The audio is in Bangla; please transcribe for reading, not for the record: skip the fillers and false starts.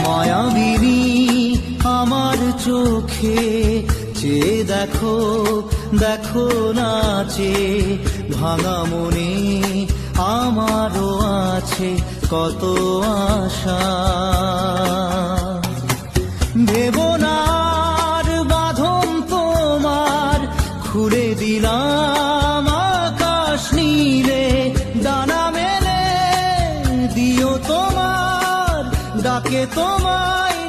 মায়াবিনী আমার চোখে চেয়ে দেখো, দেখো নাচে ভাঙা মনে আমারও আছে কত আশা। ভেবনার বাঁধন তোমার খুলে দিলাম আকাশ নীলে, ডানা মেলে দিও তোমার ডাকে তোমায়